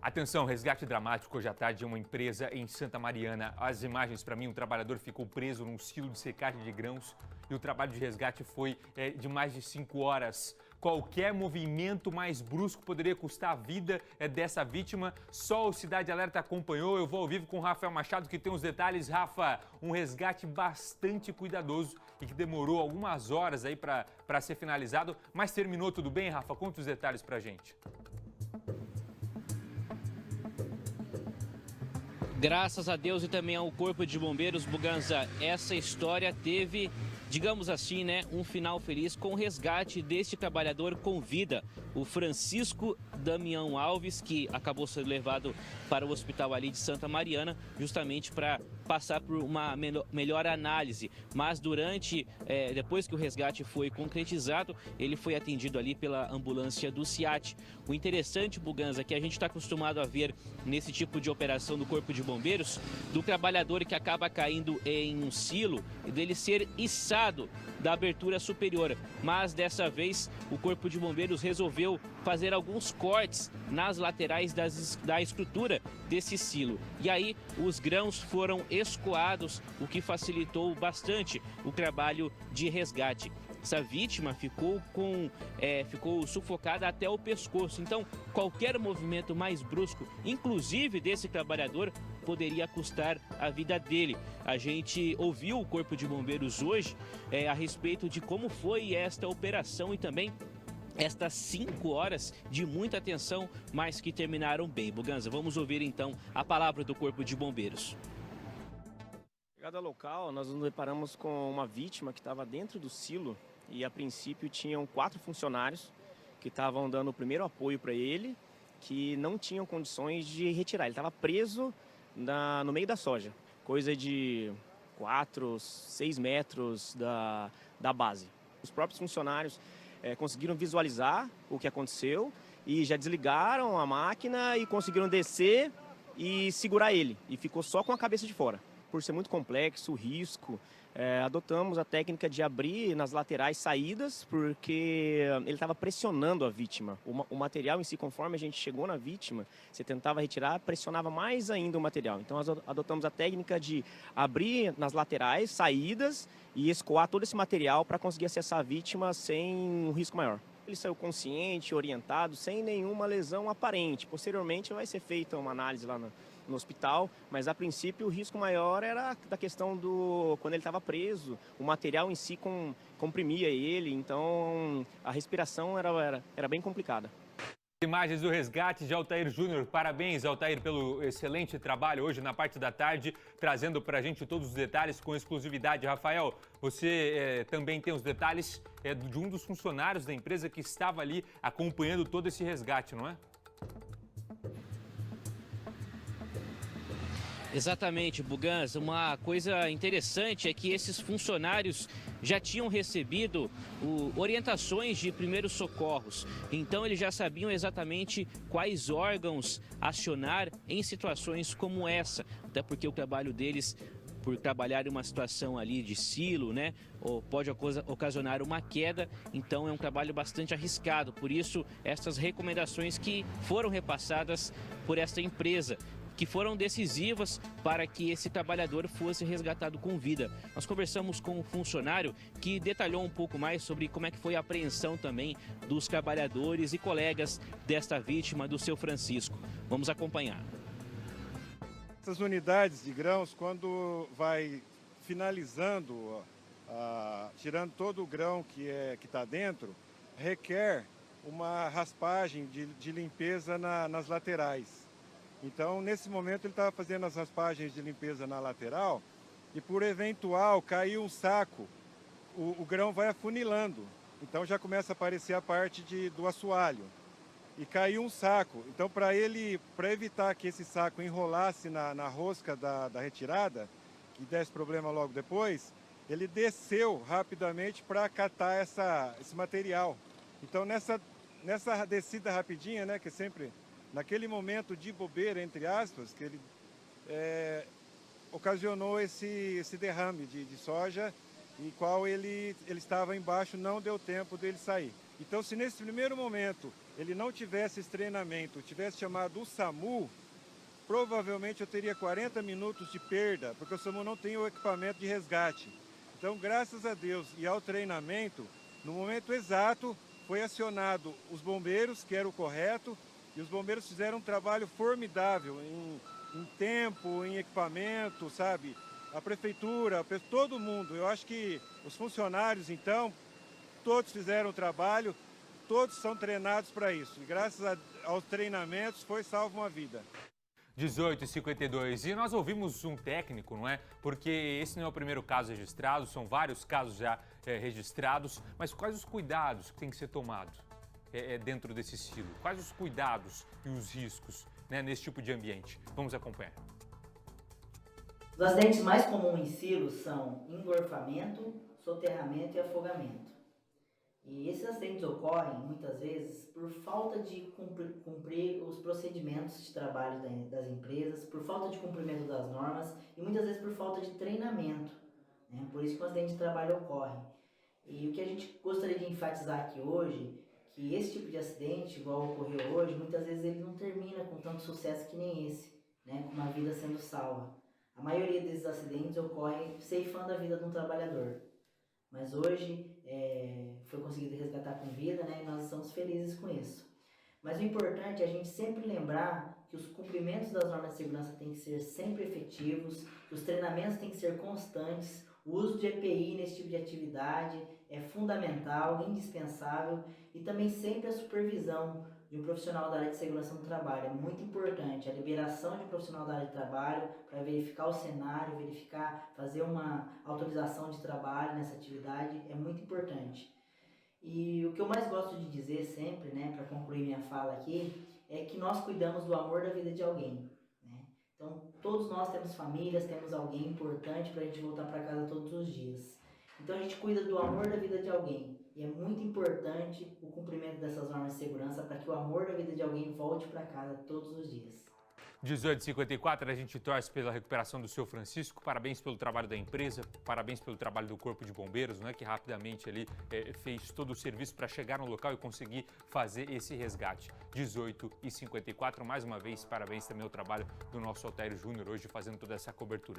Atenção, resgate dramático hoje à tarde de uma empresa em Santa Mariana. As imagens, para mim, um trabalhador ficou preso num silo de secagem de grãos e o trabalho de resgate foi de mais de 5 horas. Qualquer movimento mais brusco poderia custar a vida dessa vítima. Só o Cidade Alerta acompanhou. Eu vou ao vivo com o Rafael Machado, que tem os detalhes. Rafa, um resgate bastante cuidadoso e que demorou algumas horas aí para ser finalizado, mas terminou tudo bem, Rafa? Conta os detalhes pra gente. Graças a Deus e também ao Corpo de Bombeiros, Buganza, essa história teve, digamos assim, um final feliz com o resgate deste trabalhador com vida, o Francisco Damião Alves, que acabou sendo levado para o hospital ali de Santa Mariana, justamente para passar por uma melhor análise. Mas depois que o resgate foi concretizado, ele foi atendido ali pela ambulância do SEAT. O interessante, Buganza, é que a gente está acostumado a ver nesse tipo de operação do Corpo de Bombeiros, do trabalhador que acaba caindo em um silo e dele ser içado da abertura superior. Mas dessa vez o Corpo de Bombeiros resolveu fazer alguns cortes nas laterais da estrutura desse silo. E aí os grãos foram escoados, o que facilitou bastante o trabalho de resgate. Essa vítima ficou sufocada até o pescoço. Então, qualquer movimento mais brusco, inclusive desse trabalhador, poderia custar a vida dele. A gente ouviu o Corpo de Bombeiros hoje a respeito de como foi esta operação e também estas 5 horas de muita atenção, mas que terminaram bem. Buganza, vamos ouvir então a palavra do Corpo de Bombeiros. Chegada ao local, nós nos deparamos com uma vítima que estava dentro do silo e a princípio tinham 4 funcionários que estavam dando o primeiro apoio para ele, que não tinham condições de retirar. Ele estava preso no meio da soja, coisa de 4, 6 metros da base. Os próprios funcionários conseguiram visualizar o que aconteceu e já desligaram a máquina e conseguiram descer e segurar ele. E ficou só com a cabeça de fora. Por ser muito complexo, o risco, adotamos a técnica de abrir nas laterais saídas, porque ele estava pressionando a vítima. O material em si, conforme a gente chegou na vítima, você tentava retirar, pressionava mais ainda o material. Então, nós adotamos a técnica de abrir nas laterais saídas e escoar todo esse material para conseguir acessar a vítima sem um risco maior. Ele saiu consciente, orientado, sem nenhuma lesão aparente. Posteriormente, vai ser feita uma análise lá no hospital, mas a princípio o risco maior era da questão quando ele estava preso, o material em si comprimia ele, então a respiração era bem complicada. Imagens do resgate de Altair Júnior. Parabéns, Altair, pelo excelente trabalho hoje na parte da tarde, trazendo para a gente todos os detalhes com exclusividade. Rafael, você também tem os detalhes de um dos funcionários da empresa que estava ali acompanhando todo esse resgate, não é? Exatamente, Buganza. Uma coisa interessante é que esses funcionários já tinham recebido orientações de primeiros socorros. Então eles já sabiam exatamente quais órgãos acionar em situações como essa. Até porque o trabalho deles, por trabalhar em uma situação ali de silo, ou pode ocasionar uma queda, então é um trabalho bastante arriscado. Por isso, essas recomendações que foram repassadas por esta empresa, que foram decisivas para que esse trabalhador fosse resgatado com vida. Nós conversamos com um funcionário que detalhou um pouco mais sobre como é que foi a apreensão também dos trabalhadores e colegas desta vítima, do seu Francisco. Vamos acompanhar. Essas unidades de grãos, quando vai finalizando, tirando todo o grão que está dentro, requer uma raspagem de limpeza nas laterais. Então, nesse momento, ele estava fazendo as raspagens de limpeza na lateral e, por eventual, cair um saco, o grão vai afunilando. Então, já começa a aparecer a parte do assoalho. E caiu um saco. Então, para evitar que esse saco enrolasse na rosca da retirada, que desse problema logo depois, ele desceu rapidamente para catar esse material. Então, nessa descida rapidinha, que sempre... Naquele momento de bobeira, entre aspas, que ele ocasionou esse derrame de soja, em qual ele estava embaixo, não deu tempo dele sair. Então, se nesse primeiro momento ele não tivesse esse treinamento, tivesse chamado o SAMU, provavelmente eu teria 40 minutos de perda, porque o SAMU não tem o equipamento de resgate. Então, graças a Deus e ao treinamento, no momento exato foi acionado os bombeiros, que era o correto, e os bombeiros fizeram um trabalho formidável em tempo, em equipamento, sabe? A prefeitura, todo mundo. Eu acho que os funcionários, então, todos fizeram o trabalho, todos são treinados para isso. E graças aos treinamentos foi salvo uma vida. 18h52. E nós ouvimos um técnico, não é? Porque esse não é o primeiro caso registrado, são vários casos já registrados. Mas quais os cuidados que têm que ser tomados dentro desse silo? Quais os cuidados e os riscos, né, nesse tipo de ambiente? Vamos acompanhar. Os acidentes mais comuns em silos são engorfamento, soterramento e afogamento. E esses acidentes ocorrem, muitas vezes, por falta de cumprir os procedimentos de trabalho das empresas, por falta de cumprimento das normas e muitas vezes por falta de treinamento, né? Por isso que o acidente de trabalho ocorre. E o que a gente gostaria de enfatizar aqui hoje, que esse tipo de acidente, igual ocorreu hoje, muitas vezes ele não termina com tanto sucesso que nem esse, né? Com uma vida sendo salva. A maioria desses acidentes ocorre ceifando a vida de um trabalhador. Mas hoje foi conseguido resgatar com vida, né? E nós estamos felizes com isso. Mas o importante é a gente sempre lembrar que os cumprimentos das normas de segurança têm que ser sempre efetivos, que os treinamentos têm que ser constantes, o uso de EPI nesse tipo de atividade é fundamental, indispensável, e também sempre a supervisão de um profissional da área de segurança no trabalho. É muito importante a liberação de um profissional da área de trabalho para verificar o cenário, fazer uma autorização de trabalho nessa atividade, é muito importante. E o que eu mais gosto de dizer sempre, né, para concluir minha fala aqui, é que nós cuidamos do amor da vida de alguém, né? Então, todos nós temos famílias, temos alguém importante para a gente voltar para casa todos os dias. Então, a gente cuida do amor da vida de alguém. E é muito importante o cumprimento dessas normas de segurança para que o amor da vida de alguém volte para casa todos os dias. 18h54, a gente torce pela recuperação do seu Francisco. Parabéns pelo trabalho da empresa, parabéns pelo trabalho do Corpo de Bombeiros, né, que rapidamente ali fez todo o serviço para chegar no local e conseguir fazer esse resgate. 18h54, mais uma vez, parabéns também ao trabalho do nosso Altair Júnior hoje fazendo toda essa cobertura.